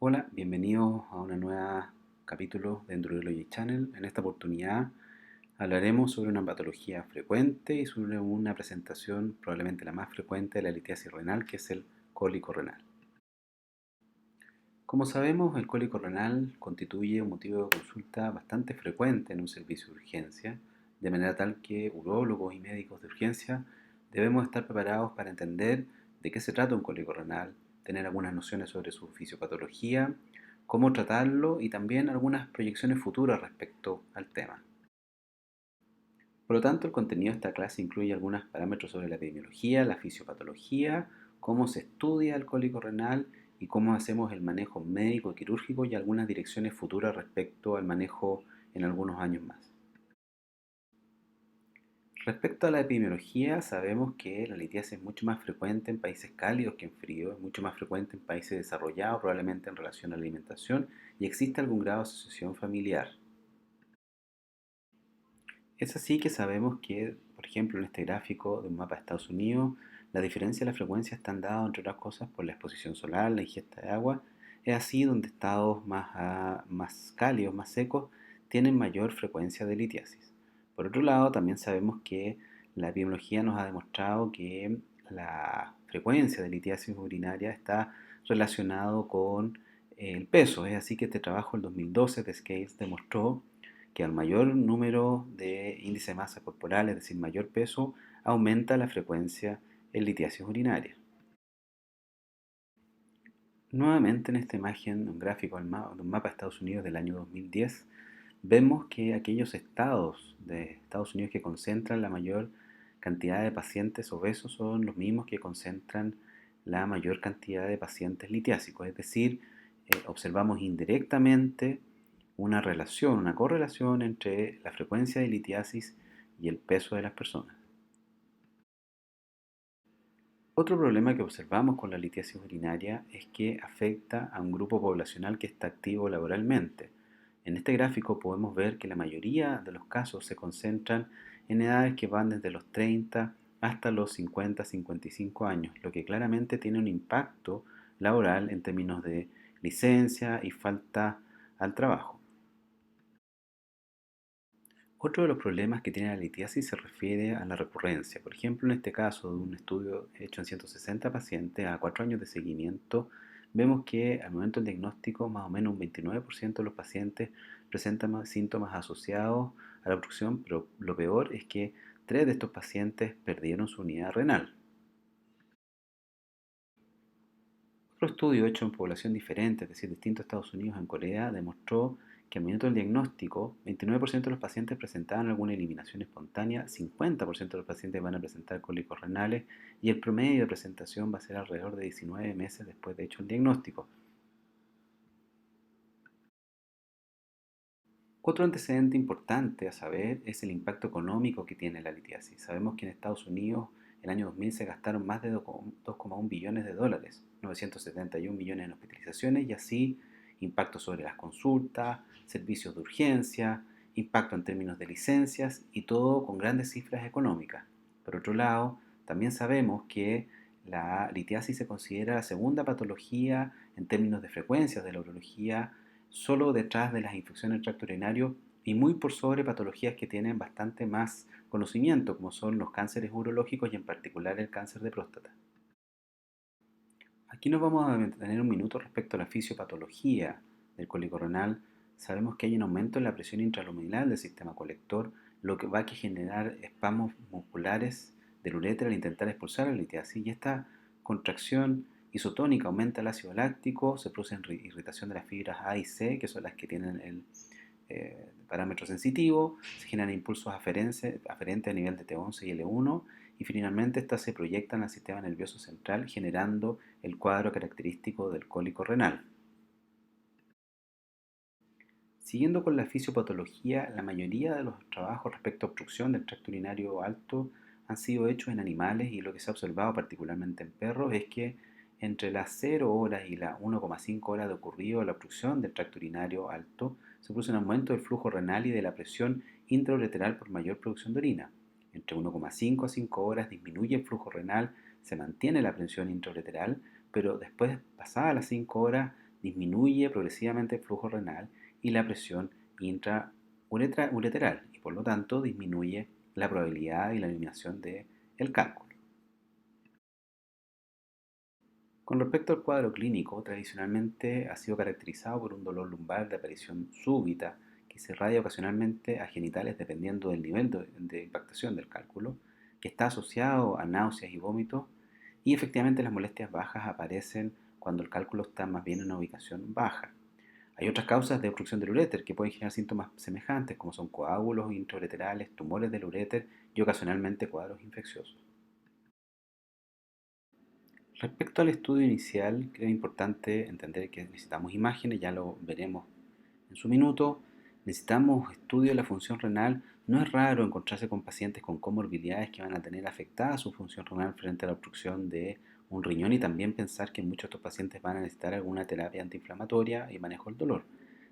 Hola, bienvenidos a un nuevo capítulo de Endocrinology Channel. En esta oportunidad hablaremos sobre una patología frecuente y sobre una presentación probablemente la más frecuente de la litiasis renal, que es el cólico renal. Como sabemos, el cólico renal constituye un motivo de consulta bastante frecuente en un servicio de urgencia, de manera tal que urólogos y médicos de urgencia debemos estar preparados para entender de qué se trata un cólico renal, tener algunas nociones sobre su fisiopatología, cómo tratarlo y también algunas proyecciones futuras respecto al tema. Por lo tanto, el contenido de esta clase incluye algunos parámetros sobre la epidemiología, la fisiopatología, cómo se estudia el cólico renal y cómo hacemos el manejo médico y quirúrgico y algunas direcciones futuras respecto al manejo en algunos años más. Respecto a la epidemiología, sabemos que la litiasis es mucho más frecuente en países cálidos que en fríos, es mucho más frecuente en países desarrollados, probablemente en relación a la alimentación, y existe algún grado de asociación familiar. Es así que sabemos que, por ejemplo, en este gráfico de un mapa de Estados Unidos, la diferencia de la frecuencia están dadas, entre otras cosas, por la exposición solar, la ingesta de agua. Es así donde estados más cálidos, más secos, tienen mayor frecuencia de litiasis. Por otro lado, también sabemos que la epidemiología nos ha demostrado que la frecuencia de litiasis urinaria está relacionado con el peso. Es así que este trabajo, el 2012 de Scales, demostró que al mayor número de índice de masa corporal, es decir, mayor peso, aumenta la frecuencia en litiasis urinaria. Nuevamente en esta imagen, un gráfico de un mapa de Estados Unidos del año 2010, vemos que aquellos estados de Estados Unidos que concentran la mayor cantidad de pacientes obesos son los mismos que concentran la mayor cantidad de pacientes litiásicos, es decir, observamos indirectamente una relación, una correlación entre la frecuencia de litiasis y el peso de las personas. Otro problema que observamos con la litiasis urinaria es que afecta a un grupo poblacional que está activo laboralmente. En este gráfico podemos ver que la mayoría de los casos se concentran en edades que van desde los 30 hasta los 50-55 años, lo que claramente tiene un impacto laboral en términos de licencia y falta al trabajo. Otro de los problemas que tiene la litiasis se refiere a la recurrencia. Por ejemplo, en este caso de un estudio hecho en 160 pacientes a 4 años de seguimiento, vemos que al momento del diagnóstico más o menos un 29% de los pacientes presentan síntomas asociados a la obstrucción, pero lo peor es que 3 de estos pacientes perdieron su unidad renal. Otro estudio hecho en población diferente, es decir, distinto a Estados Unidos, en Corea, demostró que al momento del diagnóstico, 29% de los pacientes presentaban alguna eliminación espontánea, 50% de los pacientes van a presentar cólicos renales y el promedio de presentación va a ser alrededor de 19 meses después de hecho el diagnóstico. Otro antecedente importante a saber es el impacto económico que tiene la litiasis. Sabemos que en Estados Unidos el año 2000 se gastaron más de 2,1 billones de dólares, 971 millones en hospitalizaciones y así impacto sobre las consultas, servicios de urgencia, impacto en términos de licencias y todo con grandes cifras económicas. Por otro lado, también sabemos que la litiasis se considera la segunda patología en términos de frecuencias de la urología solo detrás de las infecciones del tracto urinario y muy por sobre patologías que tienen bastante más conocimiento, como son los cánceres urológicos y en particular el cáncer de próstata. Aquí nos vamos a detener un minuto respecto a la fisiopatología del cólico renal. Sabemos que hay un aumento en la presión intraluminal del sistema colector, lo que va a generar espasmos musculares del uretra al intentar expulsar la litiasis y esta contracción isotónica aumenta el ácido láctico, se produce irritación de las fibras A y C, que son las que tienen el parámetro sensitivo, se generan impulsos aferentes a nivel de T11 y L1 y finalmente estas se proyectan al sistema nervioso central generando el cuadro característico del cólico renal. Siguiendo con la fisiopatología, la mayoría de los trabajos respecto a obstrucción del tracto urinario alto han sido hechos en animales y lo que se ha observado particularmente en perros es que entre las 0 horas y las 1,5 horas de ocurrido la obstrucción del tracto urinario alto se produce un aumento del flujo renal y de la presión intraureteral por mayor producción de orina. Entre 1,5 a 5 horas disminuye el flujo renal, se mantiene la presión intraureteral, pero después, pasadas las 5 horas, disminuye progresivamente el flujo renal y la presión intraureteral y por lo tanto disminuye la probabilidad y la eliminación del cálculo. Con respecto al cuadro clínico, tradicionalmente ha sido caracterizado por un dolor lumbar de aparición súbita que se irradia ocasionalmente a genitales dependiendo del nivel de impactación del cálculo, que está asociado a náuseas y vómitos, y efectivamente las molestias bajas aparecen cuando el cálculo está más bien en una ubicación baja. Hay otras causas de obstrucción del uréter que pueden generar síntomas semejantes, como son coágulos intraureterales, tumores del uréter y ocasionalmente cuadros infecciosos. Respecto al estudio inicial, creo importante entender que necesitamos imágenes, ya lo veremos en su minuto. Necesitamos estudio de la función renal. No es raro encontrarse con pacientes con comorbilidades que van a tener afectada su función renal frente a la obstrucción de un riñón y también pensar que muchos de estos pacientes van a necesitar alguna terapia antiinflamatoria y manejo del dolor.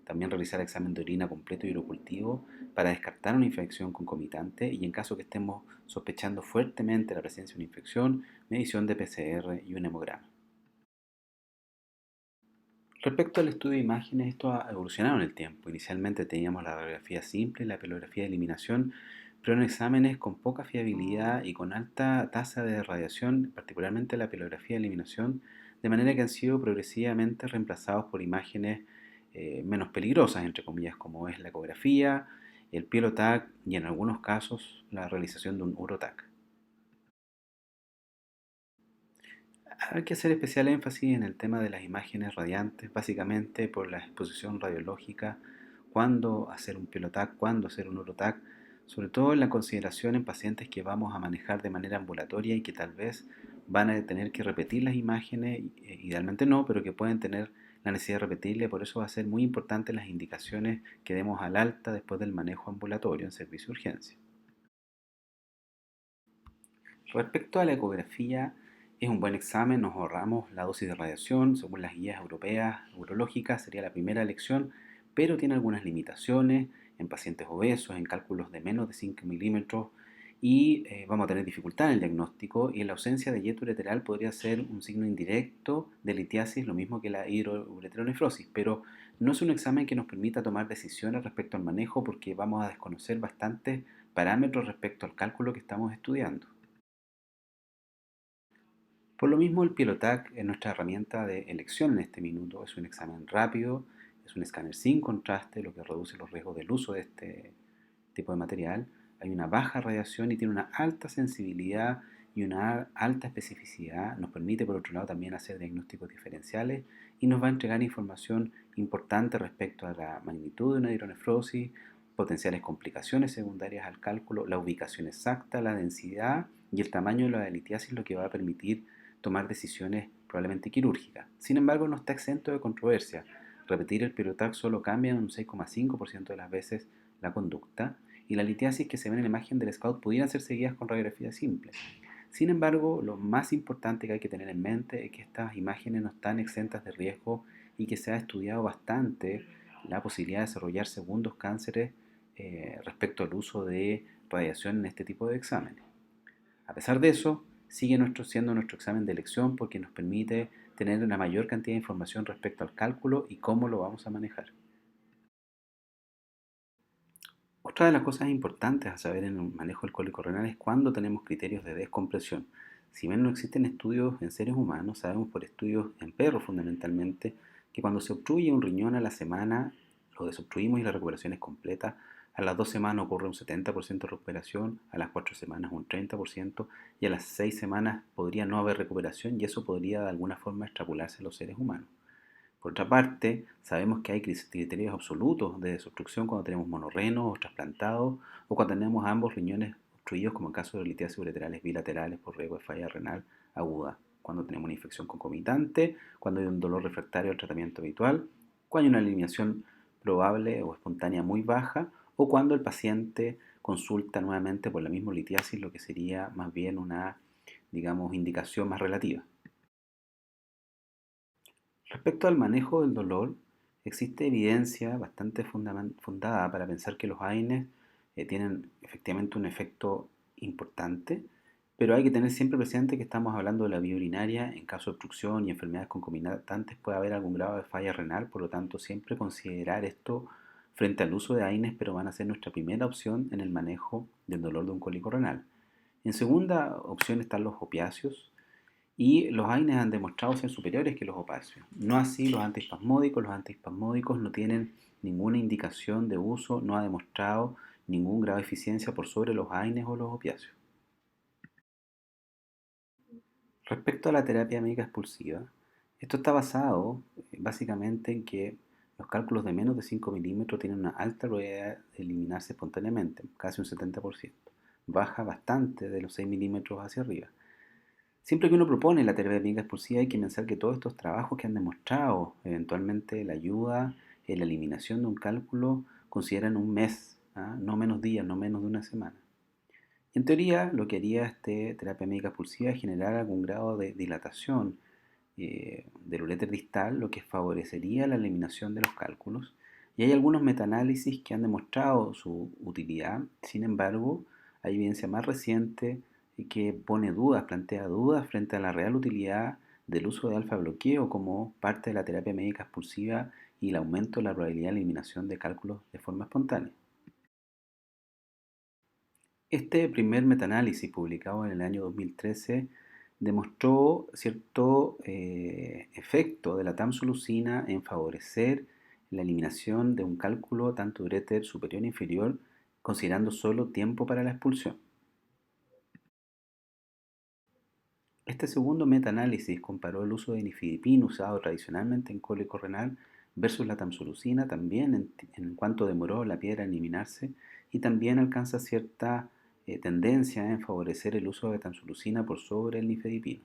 También realizar examen de orina completo y urocultivo para descartar una infección concomitante y en caso que estemos sospechando fuertemente la presencia de una infección, medición de PCR y un hemograma. Respecto al estudio de imágenes, esto ha evolucionado en el tiempo. Inicialmente teníamos la radiografía simple y la pelografía de eliminación, pero en exámenes con poca fiabilidad y con alta tasa de radiación, particularmente la pelografía de eliminación, de manera que han sido progresivamente reemplazados por imágenes menos peligrosas, entre comillas, como es la ecografía, el pielo-TAC y en algunos casos la realización de un uroTAC. Hay que hacer especial énfasis en el tema de las imágenes radiantes, básicamente por la exposición radiológica, cuándo hacer un pilotac, cuándo hacer un urotac, sobre todo en la consideración en pacientes que vamos a manejar de manera ambulatoria y que tal vez van a tener que repetir las imágenes, idealmente no, pero que pueden tener la necesidad de repetirle, por eso va a ser muy importante las indicaciones que demos al alta después del manejo ambulatorio en servicio de urgencia. Respecto a la ecografía, es un buen examen, nos ahorramos la dosis de radiación, según las guías europeas urológicas sería la primera elección, pero tiene algunas limitaciones en pacientes obesos, en cálculos de menos de 5 milímetros y vamos a tener dificultad en el diagnóstico y en la ausencia de yeto ureteral podría ser un signo indirecto de litiasis, lo mismo que la hidroureteronefrosis, pero no es un examen que nos permita tomar decisiones respecto al manejo porque vamos a desconocer bastantes parámetros respecto al cálculo que estamos estudiando. Por lo mismo, el Pilotac es nuestra herramienta de elección en este minuto. Es un examen rápido, es un escáner sin contraste, lo que reduce los riesgos del uso de este tipo de material. Hay una baja radiación y tiene una alta sensibilidad y una alta especificidad. Nos permite, por otro lado, también hacer diagnósticos diferenciales y nos va a entregar información importante respecto a la magnitud de una hidronefrosis, potenciales complicaciones secundarias al cálculo, la ubicación exacta, la densidad y el tamaño de la litiasis, lo que va a permitir tomar decisiones probablemente quirúrgicas. Sin embargo, no está exento de controversia. Repetir el pirotac solo cambia en un 6,5% de las veces la conducta y la litiasis que se ve en la imagen del SCOUT pudieran ser seguidas con radiografía simple. Sin embargo, lo más importante que hay que tener en mente es que estas imágenes no están exentas de riesgo y que se ha estudiado bastante la posibilidad de desarrollar segundos cánceres respecto al uso de radiación en este tipo de exámenes. A pesar de eso, sigue siendo nuestro examen de elección porque nos permite tener una mayor cantidad de información respecto al cálculo y cómo lo vamos a manejar. Otra de las cosas importantes a saber en el manejo del cólico renal es cuándo tenemos criterios de descompresión. Si bien no existen estudios en seres humanos, sabemos por estudios en perros fundamentalmente que cuando se obstruye un riñón a la semana, lo desobstruimos y la recuperación es completa. A las 2 semanas ocurre un 70% de recuperación, a las 4 semanas un 30% y a las 6 semanas podría no haber recuperación y eso podría de alguna forma extrapolarse a los seres humanos. Por otra parte, sabemos que hay criterios absolutos de desobstrucción cuando tenemos monorrenos o trasplantados o cuando tenemos ambos riñones obstruidos, como en caso de litiasis ureterales bilaterales por riesgo de falla renal aguda, cuando tenemos una infección concomitante, cuando hay un dolor refractario al tratamiento habitual, cuando hay una eliminación probable o espontánea muy baja o cuando el paciente consulta nuevamente por la misma litiasis, lo que sería más bien una, digamos, indicación más relativa. Respecto al manejo del dolor, existe evidencia bastante fundada para pensar que los AINES tienen efectivamente un efecto importante. Pero hay que tener siempre presente que estamos hablando de la vía urinaria. En caso de obstrucción y enfermedades concomitantes puede haber algún grado de falla renal, por lo tanto siempre considerar esto frente al uso de AINES, pero van a ser nuestra primera opción en el manejo del dolor de un cólico renal. En segunda opción están los opiáceos, y los AINES han demostrado ser superiores que los opiáceos. No así los antiespasmódicos no tienen ninguna indicación de uso, no ha demostrado ningún grado de eficiencia por sobre los AINES o los opiáceos. Respecto a la terapia médica expulsiva, esto está basado básicamente en que los cálculos de menos de 5 milímetros tienen una alta probabilidad de eliminarse espontáneamente, casi un 70%. Baja bastante de los 6 milímetros hacia arriba. Siempre que uno propone la terapia médica expulsiva hay que pensar que todos estos trabajos que han demostrado eventualmente la ayuda en la eliminación de un cálculo consideran un mes, ¿ah? No menos días, no menos de una semana. En teoría, lo que haría esta terapia médica expulsiva es generar algún grado de dilatación del uréter distal, lo que favorecería la eliminación de los cálculos. Y hay algunos metaanálisis que han demostrado su utilidad. Sin embargo, hay evidencia más reciente que pone dudas, plantea dudas frente a la real utilidad del uso de alfa bloqueo como parte de la terapia médica expulsiva y el aumento de la probabilidad de eliminación de cálculos de forma espontánea. Este primer metaanálisis publicado en el año 2013 demostró cierto efecto de la tamsulusina en favorecer la eliminación de un cálculo tanto de uréter superior e inferior, considerando solo tiempo para la expulsión. Este segundo metaanálisis comparó el uso de nifedipina usado tradicionalmente en cólico renal versus la tamsulusina, también en cuanto demoró la piedra en eliminarse, y también alcanza cierta tendencia en favorecer el uso de tamsulusina por sobre el nifedipino.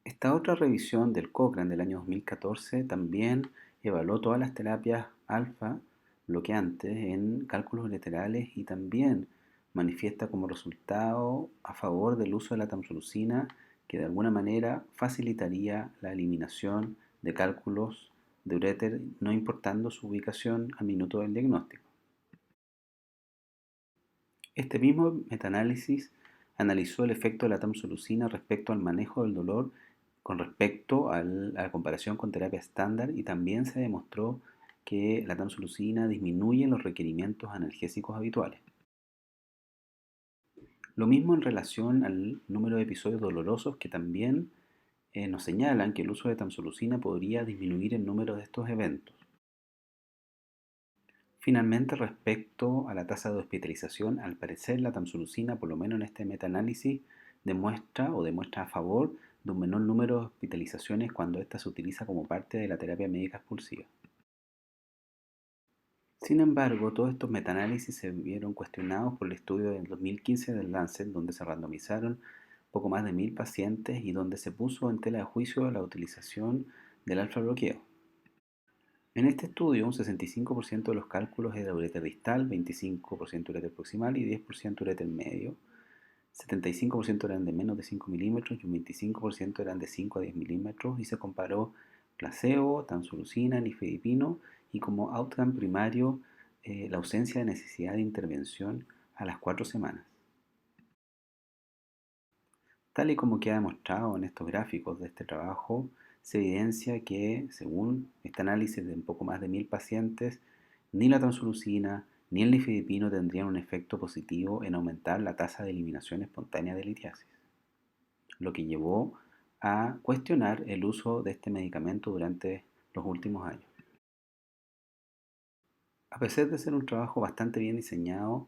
Esta otra revisión del Cochrane del año 2014 también evaluó todas las terapias alfa bloqueantes en cálculos laterales y también manifiesta como resultado a favor del uso de la tamsulusina, que de alguna manera facilitaría la eliminación de cálculos de uréter, no importando su ubicación al minuto del diagnóstico. Este mismo metaanálisis analizó el efecto de la tamsulusina respecto al manejo del dolor con respecto a la comparación con terapia estándar, y también se demostró que la tamsulusina disminuye los requerimientos analgésicos habituales. Lo mismo en relación al número de episodios dolorosos, que también nos señalan que el uso de tamsulusina podría disminuir el número de estos eventos. Finalmente, respecto a la tasa de hospitalización, al parecer la tamsulusina, por lo menos en este metaanálisis, demuestra a favor de un menor número de hospitalizaciones cuando ésta se utiliza como parte de la terapia médica expulsiva. Sin embargo, todos estos metaanálisis se vieron cuestionados por el estudio del 2015 del Lancet, donde se randomizaron poco más de 1000 pacientes y donde se puso en tela de juicio la utilización del alfa bloqueo. En este estudio, un 65% de los cálculos era uréter distal, 25% uréter proximal y 10% uréter medio. 75% eran de menos de 5 milímetros y un 25% eran de 5 a 10 milímetros, y se comparó placebo, tamsulusina, nifedipino, y como outcome primario la ausencia de necesidad de intervención a las 4 semanas. Tal y como queda demostrado en estos gráficos de este trabajo, se evidencia que, según este análisis de un poco más de 1000 pacientes, ni la tamsulusina ni el nifedipino tendrían un efecto positivo en aumentar la tasa de eliminación espontánea de litiasis, lo que llevó a cuestionar el uso de este medicamento durante los últimos años. A pesar de ser un trabajo bastante bien diseñado,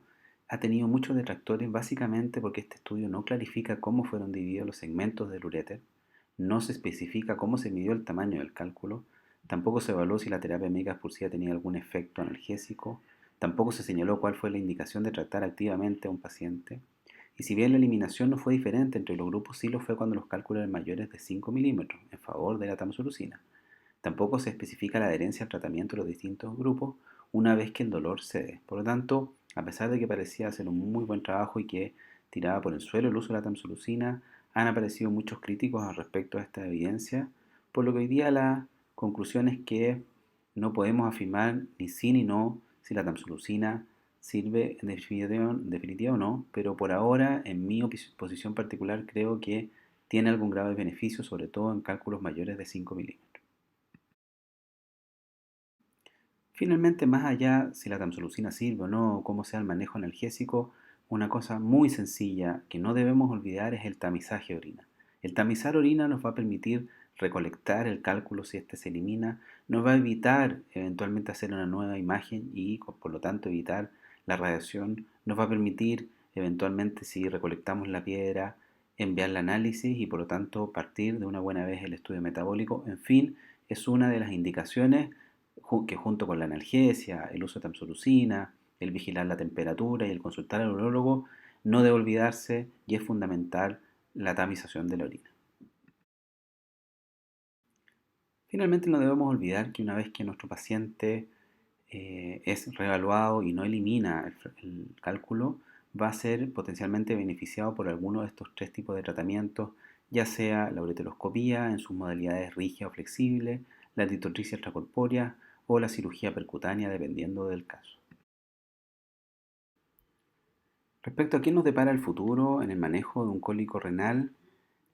ha tenido muchos detractores básicamente porque este estudio no clarifica cómo fueron divididos los segmentos del uréter, no se especifica cómo se midió el tamaño del cálculo, tampoco se evaluó si la terapia médica expulsiva tenía algún efecto analgésico, tampoco se señaló cuál fue la indicación de tratar activamente a un paciente, y si bien la eliminación no fue diferente entre los grupos, sí lo fue cuando los cálculos eran mayores de 5 milímetros en favor de la tamsulusina. Tampoco se especifica la adherencia al tratamiento de los distintos grupos una vez que el dolor cede. Por lo tanto, a pesar de que parecía hacer un muy buen trabajo y que tiraba por el suelo el uso de la tamsulusina, han aparecido muchos críticos al respecto a esta evidencia, por lo que hoy día la conclusión es que no podemos afirmar ni sí ni no si la tamsulusina sirve en definitiva o no, pero por ahora, en mi posición particular, creo que tiene algún grado de beneficio, sobre todo en cálculos mayores de 5 milímetros. Finalmente, más allá si la tamsulusina sirve o no, o cómo sea el manejo analgésico, una cosa muy sencilla que no debemos olvidar es el tamizaje de orina. El tamizar orina nos va a permitir recolectar el cálculo si éste se elimina, nos va a evitar eventualmente hacer una nueva imagen y por lo tanto evitar la radiación, nos va a permitir eventualmente si recolectamos la piedra enviar el análisis y por lo tanto partir de una buena vez el estudio metabólico. En fin, es una de las indicaciones que junto con la analgesia, el uso de tamsulusina, el vigilar la temperatura y el consultar al urólogo, no debe olvidarse y es fundamental la tamización de la orina. Finalmente no debemos olvidar que una vez que nuestro paciente es reevaluado y no elimina el cálculo, va a ser potencialmente beneficiado por alguno de estos tres tipos de tratamientos, ya sea la ureteroscopía en sus modalidades rígida o flexible, la litotripsia extracorpórea o la cirugía percutánea dependiendo del caso. Respecto a qué nos depara el futuro en el manejo de un cólico renal,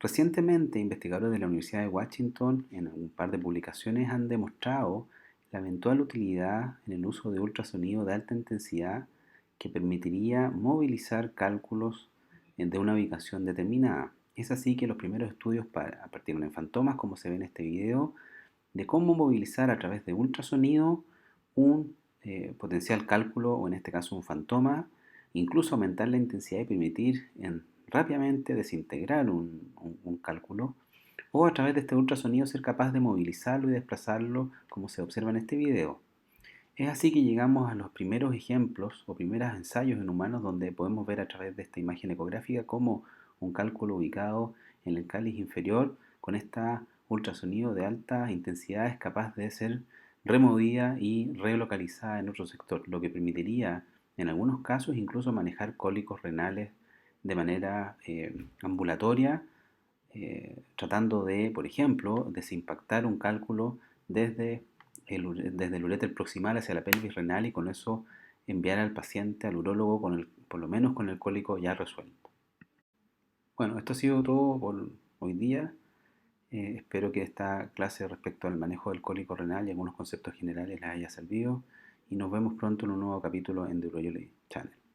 recientemente investigadores de la Universidad de Washington en un par de publicaciones han demostrado la eventual utilidad en el uso de ultrasonido de alta intensidad que permitiría movilizar cálculos de una ubicación determinada. Es así que los primeros estudios partieron en fantomas, como se ve en este video, de cómo movilizar a través de ultrasonido un potencial cálculo, o en este caso un fantoma, incluso aumentar la intensidad y permitir rápidamente desintegrar un cálculo, o a través de este ultrasonido ser capaz de movilizarlo y desplazarlo como se observa en este video. Es así que llegamos a los primeros ejemplos o primeros ensayos en humanos donde podemos ver a través de esta imagen ecográfica cómo un cálculo ubicado en el cáliz inferior con esta ultrasonido de alta intensidad es capaz de ser removida y relocalizada en otro sector, lo que permitiría en algunos casos incluso manejar cólicos renales de manera ambulatoria, tratando de, por ejemplo, desimpactar un cálculo desde el uréter proximal hacia la pelvis renal y con eso enviar al paciente al urólogo por lo menos con el cólico ya resuelto. Bueno, esto ha sido todo por hoy día. Espero que esta clase respecto al manejo del cólico renal y algunos conceptos generales les haya servido y nos vemos pronto en un nuevo capítulo en The Urology Channel.